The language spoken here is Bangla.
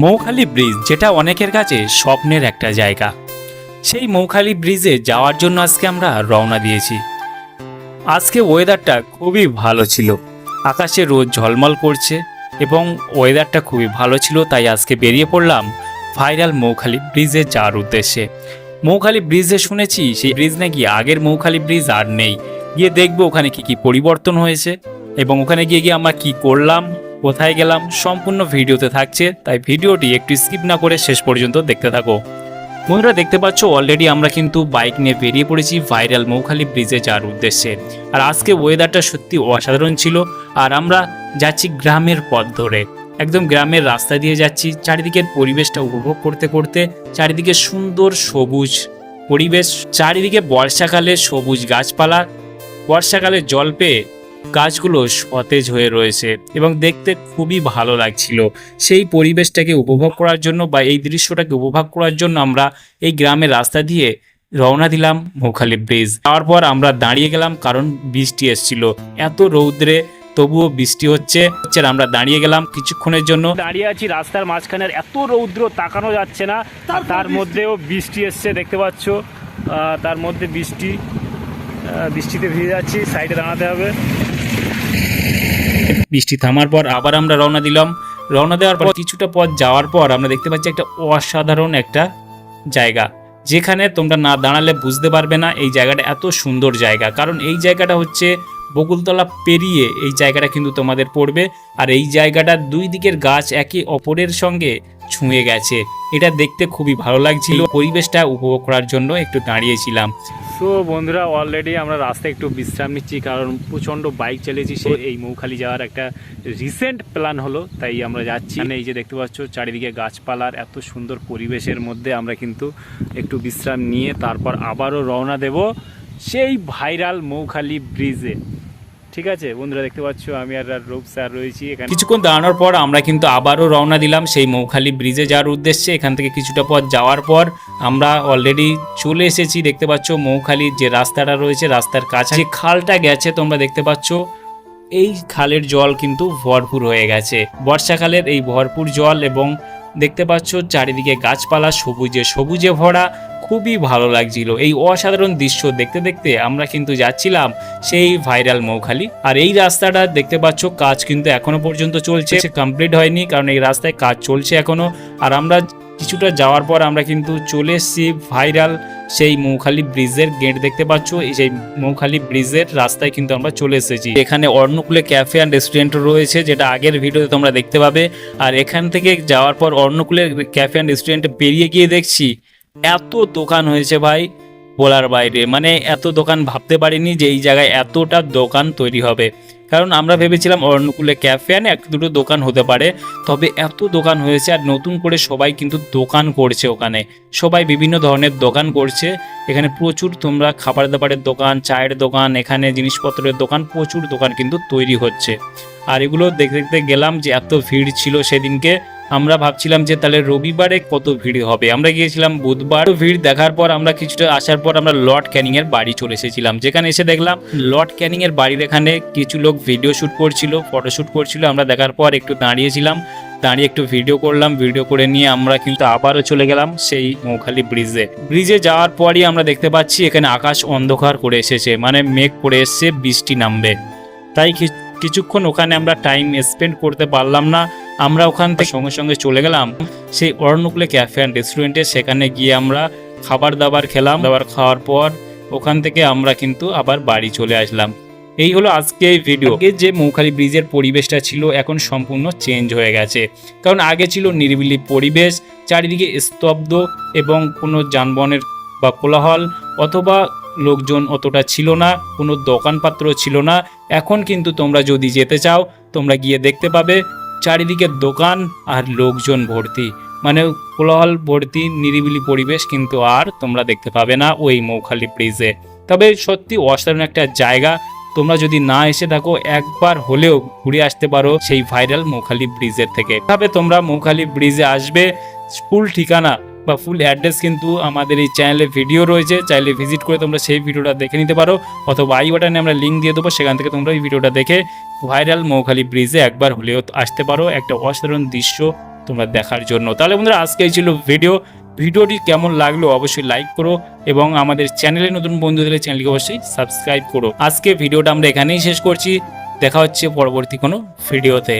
মৌখালি ব্রিজ, যেটা অনেকের কাছে স্বপ্নের একটা জায়গা, সেই মৌখালি ব্রিজে যাওয়ার জন্য আজকে আমরা রওনা দিয়েছি। আজকে ওয়েদারটা খুবই ভালো ছিল, আকাশে রোদ ঝলমল করছে এবং ওয়েদারটা খুবই ভালো ছিল, তাই আজকে বেরিয়ে পড়লাম ভাইরাল মৌখালি ব্রিজে যাওয়ার উদ্দেশ্যে। মৌখালি ব্রিজে শুনেছি সেই ব্রিজ নাকি আগের মৌখালি ব্রিজ আর নেই। গিয়ে দেখবো ওখানে কি কি পরিবর্তন হয়েছে এবং ওখানে গিয়ে আমরা কি করলাম, কোথায় গেলাম, সম্পূর্ণ ভিডিওতে থাকছে, তাই ভিডিওটি একটু স্কিপ না করে শেষ পর্যন্ত দেখতে থাকো। বন্ধুরা দেখতে পাচ্ছ অলরেডি আমরা কিন্তু বাইক নিয়ে বেরিয়ে পড়েছি ভাইরাল মৌখালি ব্রিজে যাওয়ার উদ্দেশ্যে। আর আজকে ওয়েদারটা সত্যি অসাধারণ ছিল। আর আমরা যাচ্ছি গ্রামের পথ ধরে, একদম গ্রামের রাস্তা দিয়ে যাচ্ছি, চারিদিকের পরিবেশটা উপভোগ করতে করতে। চারিদিকে সুন্দর সবুজ পরিবেশ, চারিদিকে বর্ষাকালে সবুজ গাছপালা, বর্ষাকালে জল পেয়ে গাছগুলো সতেজ হয়ে রয়েছে এবং দেখতে খুবই ভালো লাগছিল। সেই পরিবেশটাকে উপভোগ করার জন্য বা এই দৃশ্যটাকে উপভোগ করার জন্য আমরা এই গ্রামের রাস্তা দিয়ে রওনা দিলাম মৌখালি ব্রিজ। যাওয়ার পর আমরা দাঁড়িয়ে গেলাম, কারণ বৃষ্টি এসেছিল। এত রৌদ্রে তবুও বৃষ্টি হচ্ছে, আমরা দাঁড়িয়ে গেলাম কিছুক্ষণের জন্য। দাঁড়িয়ে আছি রাস্তার মাঝখানে, এত রৌদ্র তাকানো যাচ্ছে না, আর তার মধ্যেও বৃষ্টি এসছে দেখতে পাচ্ছ। তার মধ্যে বৃষ্টিতে ভিজে যাচ্ছি, সাইডে দাঁড়াতে হবে। বৃষ্টি থামার পর আবার আমরা রওনা দিলাম। রওনা দেওয়ার পর কিছুটা পথ যাওয়ার পর আমরা দেখতে পাচ্ছি একটা অসাধারণ একটা জায়গা, যেখানে তোমরা না দাঁড়ালে বুঝতে পারবে না এই জায়গাটা এত সুন্দর জায়গা। কারণ এই জায়গাটা হচ্ছে বকুলতলা পেরিয়ে এই জায়গাটা কিন্তু তোমাদের পড়বে। আর এই জায়গাটার দুই দিকের গাছ একে অপরের সঙ্গে ছুঁয়ে গেছে, এটা দেখতে খুবই ভালো লাগছিল। পরিবেশটা উপভোগ করার জন্য একটু দাঁড়িয়েছিলাম। সো বন্ধুরা অলরেডি আমরা রাস্তায় একটু বিশ্রাম নিচ্ছি, কারণ প্রচণ্ড বাইক চালিয়েছি। সে এই মৌখালি যাওয়ার একটা রিসেন্ট প্ল্যান হলো, তাই আমরা যাচ্ছি। এই যে দেখতে পাচ্ছ চারিদিকে গাছপালার এত সুন্দর পরিবেশের মধ্যে আমরা কিন্তু একটু বিশ্রাম নিয়ে তারপর আবারও রওনা দেব সেই ভাইরাল মৌখালি ব্রিজে। ঠিক আছে বন্ধুরা, দেখতে পাচ্ছ আমি আর রূপ স্যার রয়েছি এখানে। কিছুক্ষণ দাঁড়ানোর পর আমরা কিন্তু আবারও রওনা দিলাম সেই মৌখালি ব্রিজে যাওয়ার উদ্দেশ্যে। এখান থেকে কিছুটা পথ যাওয়ার পর আমরা অলরেডি চলে এসেছি। দেখতে পাচ্ছ মৌখালির যে রাস্তাটা রয়েছে, রাস্তার কাছে যে খালটা গেছে তোমরা দেখতে পাচ্ছ, এই খালের জল কিন্তু ভরপুর হয়ে গেছে। বর্ষাকালের এই ভরপুর জল এবং দেখতে পাচ্ছ চারিদিকে গাছপালা সবুজে সবুজে ভরা, খুবই ভালো লাগছিল। এই অসাধারণ দৃশ্য দেখতে দেখতে আমরা কিন্তু যাচ্ছিলাম সেই ভাইরাল মৌখালি। আর এই রাস্তাটা দেখতে পাচ্ছ কাজ কিন্তু এখনো পর্যন্ত চলছে, কমপ্লিট হয়নি, কারণ এই রাস্তায় কাজ চলছে এখনো। আর আমরা কিছুটা যাওয়ার পর আমরা কিন্তু চলে এসেছি ভাইরাল সেই মৌখালি ব্রিজের গেট। দেখতে পাচ্ছ এই সেই মৌখালি ব্রিজের রাস্তায় কিন্তু আমরা চলে এসেছি। এখানে অর্ণকুলে ক্যাফে অ্যান্ড রেস্টুরেন্ট রয়েছে, যেটা আগের ভিডিওতে তোমরা দেখতে পাবে। আর এখান থেকে যাওয়ার পর অর্ণকুলের ক্যাফে অ্যান্ড রেস্টুরেন্টে বেরিয়ে গিয়ে দেখছি এত দোকান হয়েছে ভাই, বলার বাইরে। মানে এত দোকান ভাবতে পারিনি যে এই জায়গায় এতটা দোকান তৈরি হবে। কারণ আমরা ভেবেছিলাম অর্ণকুলে ক্যাফে অ্যান্ড এক দুটো দোকান হতে পারে, তবে এত দোকান হয়েছে। আর নতুন করে সবাই কিন্তু দোকান করছে, ওখানে সবাই বিভিন্ন ধরনের দোকান করছে। এখানে প্রচুর তোমরা খাবার দাবারের দোকান, চায়ের দোকান, এখানে জিনিসপত্রের দোকান, প্রচুর দোকান কিন্তু তৈরি হচ্ছে। আর এগুলো দেখতে দেখতে গেলাম যে এত ভিড় ছিল সেদিনকে। আমরা ভাবছিলাম যে তাহলে রবিবারে কত ভিড় হবে, আমরা গিয়েছিলাম বুধবার। ভিড় দেখার পর আমরা কিছুটা আসার পর আমরা লর্ড ক্যানিং এর বাড়ি চলে এসেছিলাম, যেখানে এসে দেখলাম লর্ড ক্যানিং এর বাড়ির এখানে কিছু লোক ভিডিও শ্যুট করছিল, ফটোশ্যুট করছিল। আমরা দেখার পর একটু দাঁড়িয়েছিলাম, দাঁড়িয়ে একটু ভিডিও করলাম। ভিডিও করে নিয়ে আমরা কিন্তু আবারও চলে গেলাম সেই মৌখালি ব্রিজে যাওয়ার পরই আমরা দেখতে পাচ্ছি এখানে আকাশ অন্ধকার করে এসেছে, মানে মেঘ করে এসছে, বৃষ্টি নামবে। তাই কিছুক্ষণ ওখানে আমরা টাইম স্পেন্ড করতে পারলাম না। আমরা ওখান থেকে সঙ্গে সঙ্গে চলে গেলাম সেই অর্ণকুলে ক্যাফে অ্যান্ড রেস্টুরেন্টে। সেখানে গিয়ে আমরা খাবার দাবার খেলাম, দাবার খাওয়ার পর ওখান থেকে আমরা কিন্তু আবার বাড়ি চলে আসলাম। এই হলো আজকে এই ভিডিও। আগে যে মৌখালি ব্রিজের পরিবেশটা ছিল এখন সম্পূর্ণ চেঞ্জ হয়ে গেছে, কারণ আগে ছিল নিরিবিলি পরিবেশ, চারিদিকে স্তব্ধ এবং কোনো যানবাহনের বা কোলাহল অথবা লোকজন অতটা ছিল না, কোনো দোকানপাত্র ছিল না। এখন কিন্তু তোমরা যদি যেতে চাও তোমরা গিয়ে দেখতে পাবে চারিদিকে দোকান আর লোকজন ভর্তি, মানে কোলাহল ভর্তি নিরিবিলি পরিবেশ কিন্তু আর তোমরা দেখতে পাবে না ওই মৌখালি ব্রিজে। তবে সত্যি অসাধারণ একটা জায়গা, তোমরা যদি না এসে থাকো একবার হলেও ঘুরে আসতে পারো সেই ভাইরাল মৌখালি ব্রিজের থেকে। তবে তোমরা মৌখালি ব্রিজে আসবে, ফুল ঠিকানা বা ফুল অ্যাড্রেস কিন্তু আমাদের এই চ্যানেলে ভিডিও রয়েছে, চাইলে ভিজিট করে তোমরা সেই ভিডিওটা দেখে নিতে পারো, অথবা আই বাটনে আমরা লিঙ্ক দিয়ে দেবো, সেখান থেকে তোমরা এই ভিডিওটা দেখে ভাইরাল মৌখালি ব্রিজে একবার হলেও আসতে পারো। একটা অসাধারণ দৃশ্য তোমরা দেখার জন্য। তাহলে বন্ধুরা আজকে এই ছিল ভিডিওটি কেমন লাগলো অবশ্যই লাইক করো এবং আমাদের চ্যানেলে নতুন বন্ধু হলে চ্যানেলকে অবশ্যই সাবস্ক্রাইব করো। আজকে ভিডিওটা আমরা এখানেই শেষ করছি, দেখা হচ্ছে পরবর্তী কোনো ভিডিওতে।